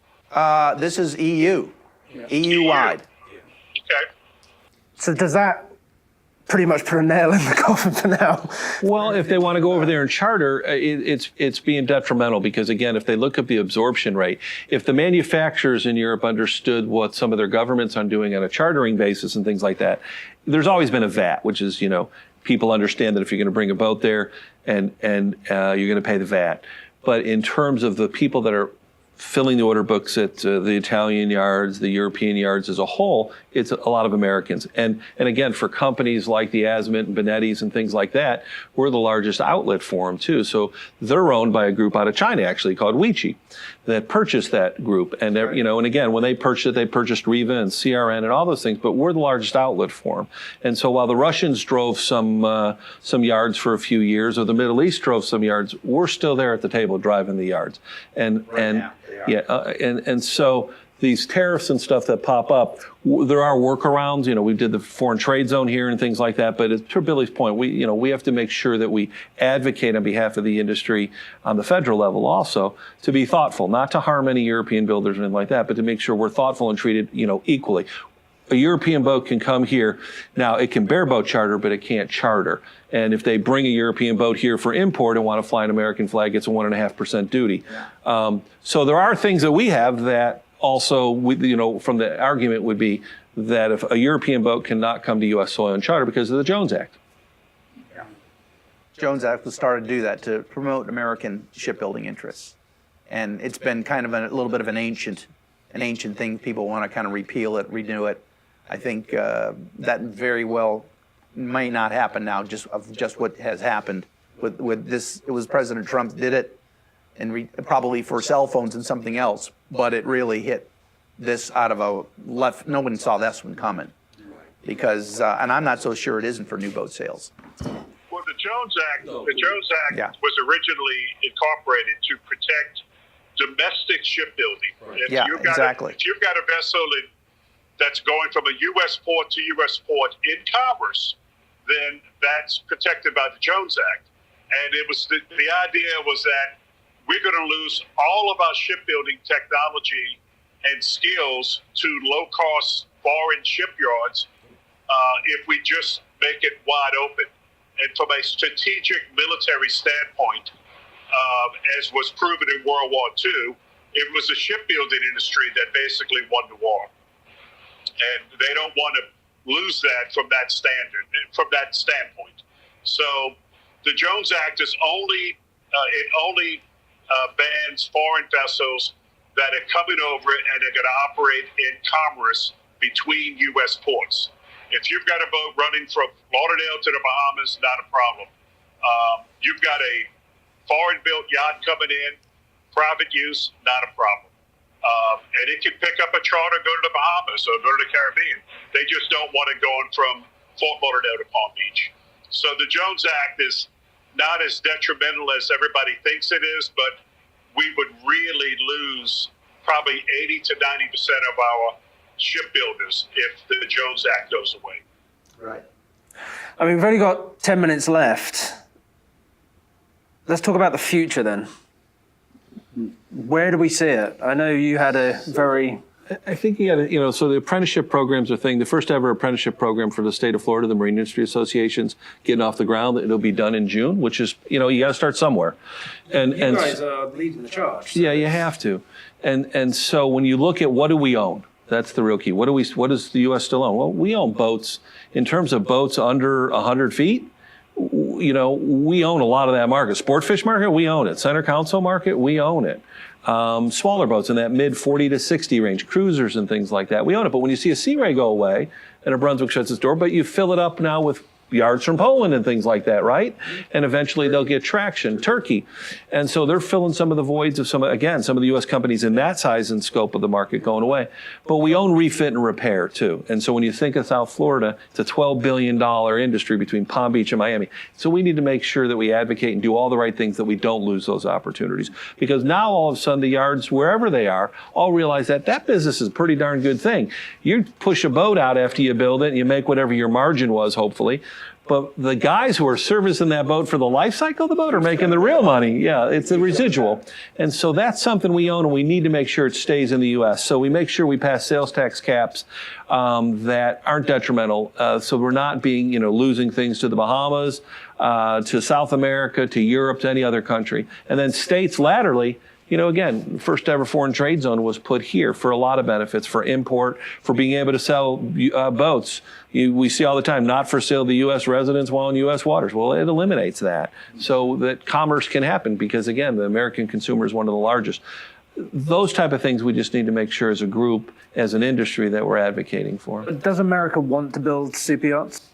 This is EU, EU-wide. Okay. So does that pretty much put a nail in the coffin for now? Well, if they want to go over there and charter, it's being detrimental because, again, if they look at the absorption rate, if the manufacturers in Europe understood what some of their governments are doing on a chartering basis and things like that, there's always been a VAT, which is, people understand that if you're going to bring a boat there and you're going to pay the VAT. But in terms of the people that are filling the order books at the Italian yards, the European yards as a whole, it's a lot of Americans. And again, for companies like the Azimut and Benetti's and things like that, we're the largest outlet for them too. So they're owned by a group out of China actually called Yetis that purchased that group. And and again, when they purchased Riva and CRN and all those things, but we're the largest outlet for them. And so while the Russians drove some yards for a few years, or the Middle East drove some yards, we're still there at the table driving the yards. And so these tariffs and stuff that pop up, there are workarounds. We did the foreign trade zone here and things like that. But to Billy's point, we have to make sure that we advocate on behalf of the industry on the federal level also to be thoughtful, not to harm any European builders or anything like that, but to make sure we're thoughtful and treated, equally. A European boat can come here. Now, it can bareboat charter, but it can't charter. And if they bring a European boat here for import and want to fly an American flag, it's a 1.5% duty. So there are things that we have that also, from the argument would be that if a European boat cannot come to U.S. soil and charter because of the Jones Act. Jones Act was started to do that, to promote American shipbuilding interests. And it's been kind of a little bit of an ancient thing. People want to kind of repeal it, renew it. I think that very well may not happen now, just what has happened with this. It was President Trump did it, and probably for cell phones and something else, but it really hit this out of a left. No one saw this one coming, because and I'm not so sure it isn't for new boat sales. Well, the Jones Act was originally incorporated to protect domestic shipbuilding. Exactly. If you've got a vessel that's going from a U.S. port to U.S. port in commerce, then that's protected by the Jones Act. And it was the idea was that we're going to lose all of our shipbuilding technology and skills to low-cost foreign shipyards if we just make it wide open. And from a strategic military standpoint, as was proven in World War II, it was the shipbuilding industry that basically won the war. And they don't want to lose that from that standpoint. So the Jones Act is only bans foreign vessels that are coming over and are going to operate in commerce between U.S. ports. If you've got a boat running from Lauderdale to the Bahamas, not a problem. You've got a foreign-built yacht coming in, private use, not a problem. And it can pick up a charter, go to the Bahamas or go to the Caribbean. They just don't want it going from Fort Lauderdale to Palm Beach. So the Jones Act is not as detrimental as everybody thinks it is, but we would really lose probably 80 to 90% of our shipbuilders if the Jones Act goes away. Right. I mean, we've only got 10 minutes left. Let's talk about the future then. Where do we see it? I know you had a very... I think you got to, so the apprenticeship programs are thing. The first ever apprenticeship program for the state of Florida, the Marine Industry Association's getting off the ground. It'll be done in June, which is, you got to start somewhere. And you guys are leading the charge. Yeah, you have to. And so when you look at what do we own, that's the real key. What does the U.S. still own? Well, we own boats. In terms of boats under 100 feet, we own a lot of that market. Sport fish market, we own it. Center console market, we own it. Smaller boats in that mid 40 to 60 range, cruisers and things like that, we own it. But when you see a Sea Ray go away and a Brunswick shuts its door, but you fill it up now with yards from Poland and things like that, right? And eventually they'll get traction, Turkey. And so they're filling some of the voids of some of the U.S. companies in that size and scope of the market going away. But we own refit and repair too. And so when you think of South Florida, it's a $12 billion industry between Palm Beach and Miami. So we need to make sure that we advocate and do all the right things that we don't lose those opportunities. Because now all of a sudden the yards, wherever they are, all realize that business is a pretty darn good thing. You push a boat out after you build it and you make whatever your margin was, hopefully. But the guys who are servicing that boat for the life cycle of the boat are making the real money. Yeah, it's a residual. And so that's something we own, and we need to make sure it stays in the U.S. So we make sure we pass sales tax caps that aren't detrimental. So we're not being, losing things to the Bahamas, to South America, to Europe, to any other country. And then states laterally, again, first ever foreign trade zone was put here for a lot of benefits, for import, for being able to sell boats. We see all the time, not for sale to U.S. residents while in U.S. waters. Well, it eliminates that so that commerce can happen because, again, the American consumer is one of the largest. Those type of things we just need to make sure as a group, as an industry, that we're advocating for. But does America want to build super yachts?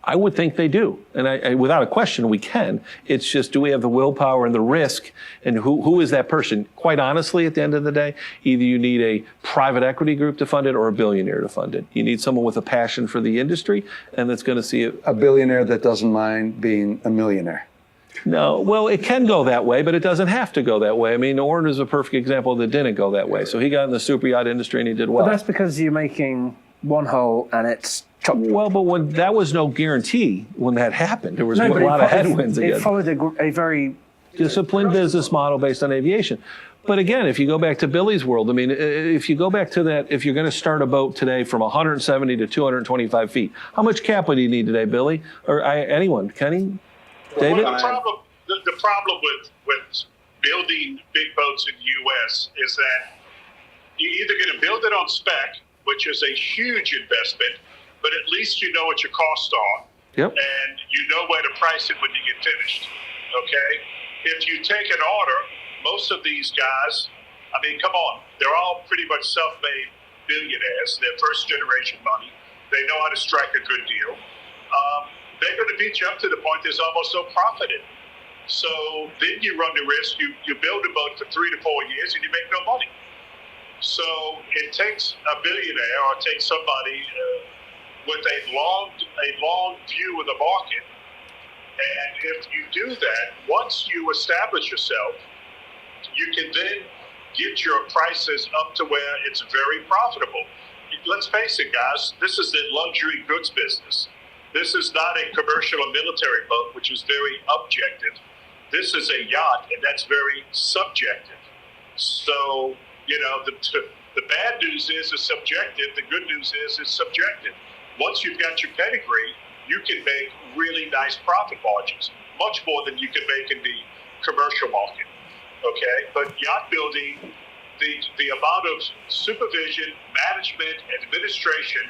I would think they do. And I without a question, we can. It's just, do we have the willpower and the risk? And who is that person? Quite honestly, at the end of the day, either you need a private equity group to fund it or a billionaire to fund it. You need someone with a passion for the industry and that's going to see it. A billionaire that doesn't mind being a millionaire. No, well, it can go that way, but it doesn't have to go that way. I mean, Orrin is a perfect example that didn't go that way. So he got in the super yacht industry and he did well. But that's because you're making one hull and it's chopped. Well, but that was no guarantee when that happened. There was a lot of headwinds again. It followed a very disciplined business model based on aviation. But again, if you go back to Billy's world, I mean, if you go back to that, if you're going to start a boat today from 170 to 225 feet, how much capital do you need today, Billy? Or anyone? Kenny? David? Well, the problem with building big boats in the U.S. is that you're either going to build it on spec, which is a huge investment, but at least you know what your costs are. Yep. And you know where to price it when you get finished. Okay? If you take an order, most of these guys, I mean, come on, they're all pretty much self-made billionaires. They're first-generation money. They know how to strike a good deal. They're going to beat you up to the point there's almost no profit in it. So then you run the risk, you build a boat for 3 to 4 years and you make no money. So it takes a billionaire or it takes somebody with a long view of the market. And if you do that, once you establish yourself, you can then get your prices up to where it's very profitable. Let's face it, guys, this is the luxury goods business. This is not a commercial or military boat, which is very objective. This is a yacht, and that's very subjective. So, the bad news is it's subjective. The good news is it's subjective. once you've got your pedigree, you can make really nice profit margins, much more than you can make in the commercial market. Okay, but yacht building, the amount of supervision, management, administration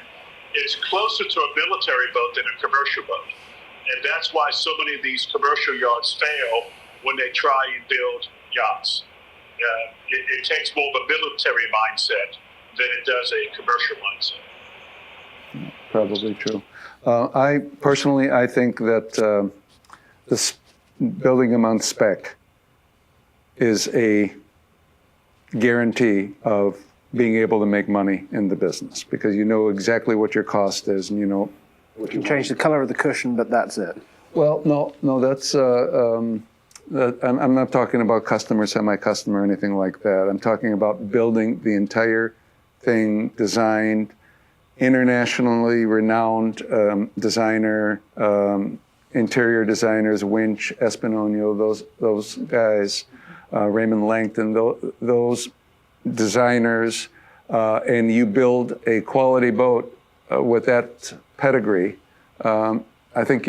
is closer to a military boat than a commercial boat. And that's why so many of these commercial yachts fail when they try and build yachts. It takes more of a military mindset than it does a commercial mindset. Probably true. I think that this building them on spec is a guarantee of being able to make money in the business, because you know exactly what your cost is, and you know what You can change the color of the cushion, but that's it. Well, no, that's I'm not talking about customer, semi-custom, or anything like that. I'm talking about building the entire thing, designed, internationally renowned designer, interior designers, Winch, Espinonio, those guys, Raymond Langton, those designers, and you build a quality boat with that pedigree. I think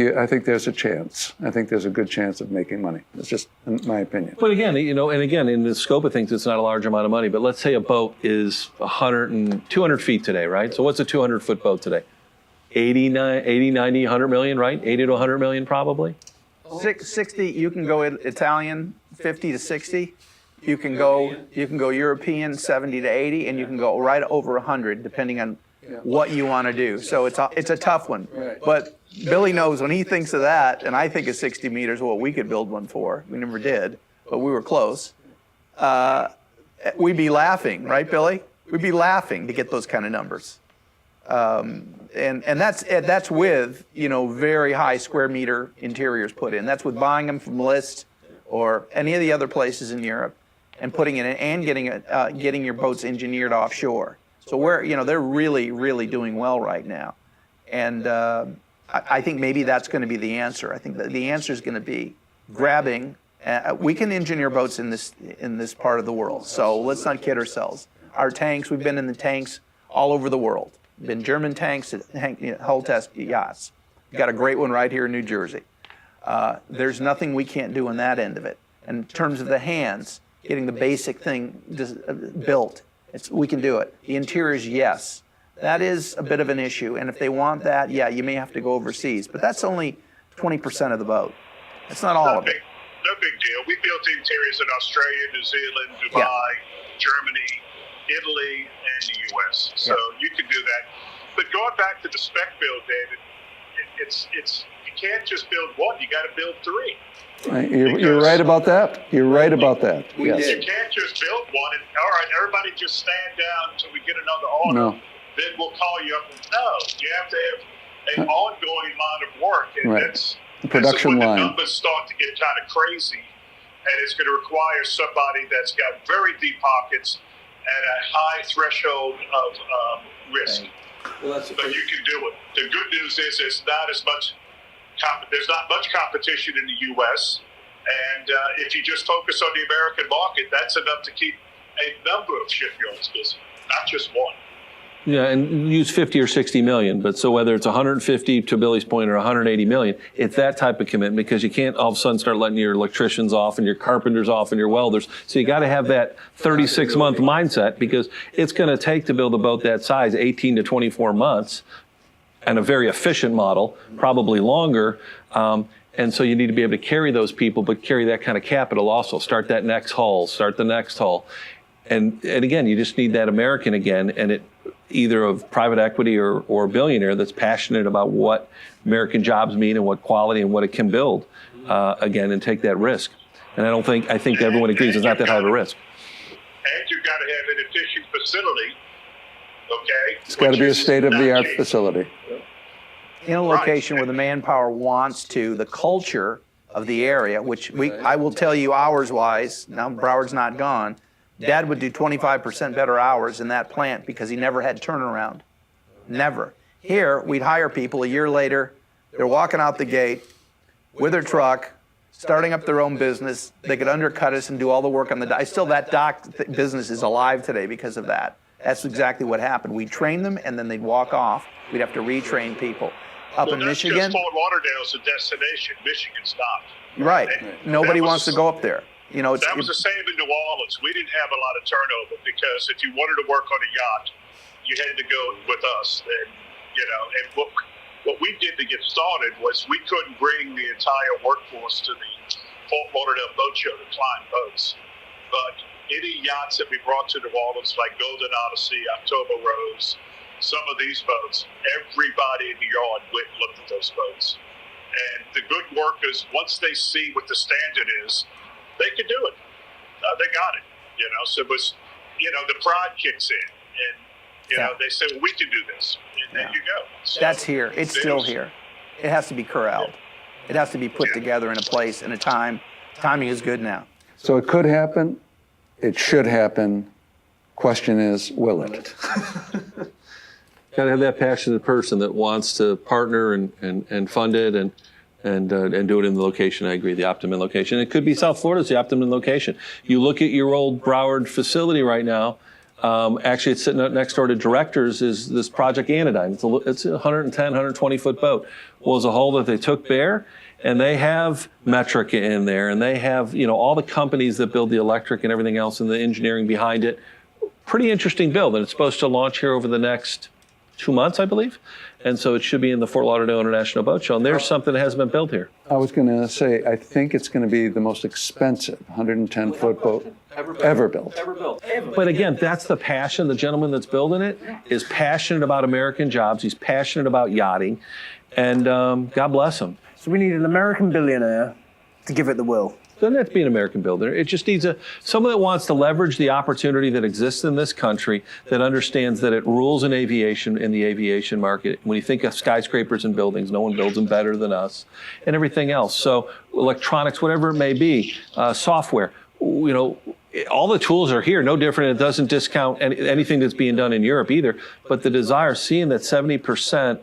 there's a chance. I think there's a good chance of making money. It's just my opinion. But again, and again, in the scope of things, it's not a large amount of money. But let's say a boat is 200 feet today, right? So what's a 200-foot boat today? 80, 90, 100 million, right? 80 to 100 million probably. 60, you can go Italian, 50 to 60. You can go European, 70 to 80, and you can go right over 100, depending on what you want to do. So it's a tough one. But Billy knows when he thinks of that, and I think of 60 meters, what we could build one for. We never did, but we were close. We'd be laughing, right, Billy? We'd be laughing to get those kind of numbers. And that's with, very high square meter interiors put in. That's with buying them from List or any of the other places in Europe and putting it in and getting your boats engineered offshore. So they're really, really doing well right now. And I think maybe that's going to be the answer. I think that the answer is going to be grabbing. We can engineer boats in this part of the world. So let's not kid ourselves. Our tanks, we've been in the tanks all over the world. Been German tanks, hull test yachts. We've got a great one right here in New Jersey. There's nothing we can't do on that end of it. And in terms of the hands, getting the basic thing built, we can do it. The interiors, yes. That is a bit of an issue. And if they want that, yeah, you may have to go overseas. But that's only 20% of the boat. That's not all of it. No big deal. We built interiors in Australia, New Zealand, Dubai, Germany, Italy, and the U.S. So you can do that. But going back to the spec build, David, you can't just build one. You got to build three. You're right about that. You're right about that. Yes. You can't just build one and, all right, everybody just stand down until we get another order. No. Then we'll call you up. No, you have to have an ongoing line of work. And that's the production when line. the numbers start to get kind of crazy. And it's going to require somebody that's got very deep pockets and a high threshold of risk. Well, but you can do it. The good news is there's not much competition in the U.S. And if you just focus on the American market, that's enough to keep a number of shipyards busy, not just one. Yeah, and use 50 or 60 million. But so whether it's 150 to Billy's point or 180 million, it's that type of commitment, because you can't all of a sudden start letting your electricians off and your carpenters off and your welders. So you got to have that 36-month mindset, because it's going to take to build a boat that size 18 to 24 months, and a very efficient model, probably longer. And so you need to be able to carry those people, but carry that kind of capital also. Start that next hull, start the next hull. And again, you just need that American again, and it either of private equity or a billionaire that's passionate about what American jobs mean and what quality and what it can build, again, and take that risk. And I think everyone agrees it's not that high of a risk. And you've got to have an efficient facility, okay? It's got to be a state-of-the-art facility. In a location where the manpower wants to, the culture of the area, which I will tell you hours-wise, now Broward's not gone, Dad would do 25% better hours in that plant because he never had turnaround. Never. Here, we'd hire people a year later, they're walking out the gate with their truck, starting up their own business. They could undercut us and do all the work on the dock. That dock business is alive today because of that. That's exactly what happened. We'd train them, and then they'd walk off. We'd have to retrain people. Up in that's Michigan, just Fort Lauderdale's a destination. Michigan's not. right? Nobody That wants to was- go up there. You know, That was the same in New Orleans. We didn't have a lot of turnover because if you wanted to work on a yacht, you had to go with us. And what we did to get started was we couldn't bring the entire workforce to the Fort Lauderdale Boat Show to climb boats. But any yachts that we brought to New Orleans, like Golden Odyssey, October Rose, some of these boats, everybody in the yard went and looked at those boats. And the good workers, once they see what the standard is, they can do it. They got it. So it was, the pride kicks in, and they say, well, we can do this, and there you go. So that's here. It's still here. It has to be corralled. It has to be put together in a place and a time. Timing is good now. So it could happen. It should happen. Question is, will it? Got to have that passionate person that wants to partner and fund it and do it in the location. I agree, the optimum location. It could be South Florida's the optimum location. You look at your old Broward facility right now. Actually, it's sitting next door to Directors is this Project Anodyne. It's a 110, 120 foot boat. Well, it's a hull that they took there, and they have Metrica in there, and they have all the companies that build the electric and everything else and the engineering behind it. Pretty interesting build, and it's supposed to launch here over the next 2 months, I believe. And so it should be in the Fort Lauderdale International Boat Show. And there's something that hasn't been built here. I was going to say, I think it's going to be the most expensive 110-foot boat ever built. But again, that's the passion. The gentleman that's building it is passionate about American jobs. He's passionate about yachting. And God bless him. So we need an American billionaire to give it the will. Doesn't have to be an American builder. It just needs someone that wants to leverage the opportunity that exists in this country, that understands that it rules in aviation, in the aviation market. When you think of skyscrapers and buildings, no one builds them better than us, and everything else. So electronics, whatever it may be, software, all the tools are here, no different. It doesn't discount anything that's being done in Europe either. But the desire, seeing that 70%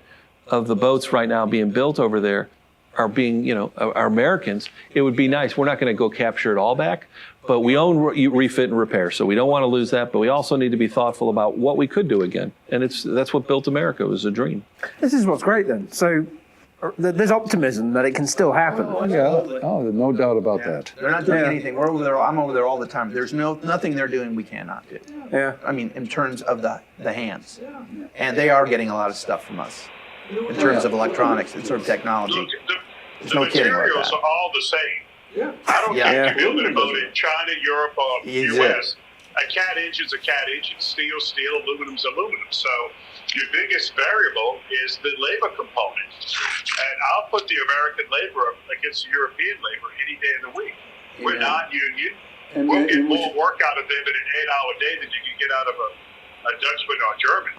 of the boats right now being built over there are being, are Americans, it would be nice. We're not going to go capture it all back, but we own refit and repair, so we don't want to lose that. But we also need to be thoughtful about what we could do again, and that's what built America. It was a dream. This is what's great then. So there's optimism that it can still happen. Yeah, no doubt about that. They're not doing anything. We're over there. I'm over there all the time. There's nothing they're doing we cannot do. Yeah. I mean, in terms of the hands, and they are getting a lot of stuff from us in terms of electronics and sort of technology. Look, There's the no kidding about materials that. are all the same. I don't care if you're building a boat in China, Europe, or Easy. U.S. A cat engine's a cat engine. Steel, aluminum's aluminum. So your biggest variable is the labor component. And I'll put the American labor against the European labor any day of the week. We're non-union. We'll get more work out of them in an 8-hour day than you can get out of a Dutchman or a German.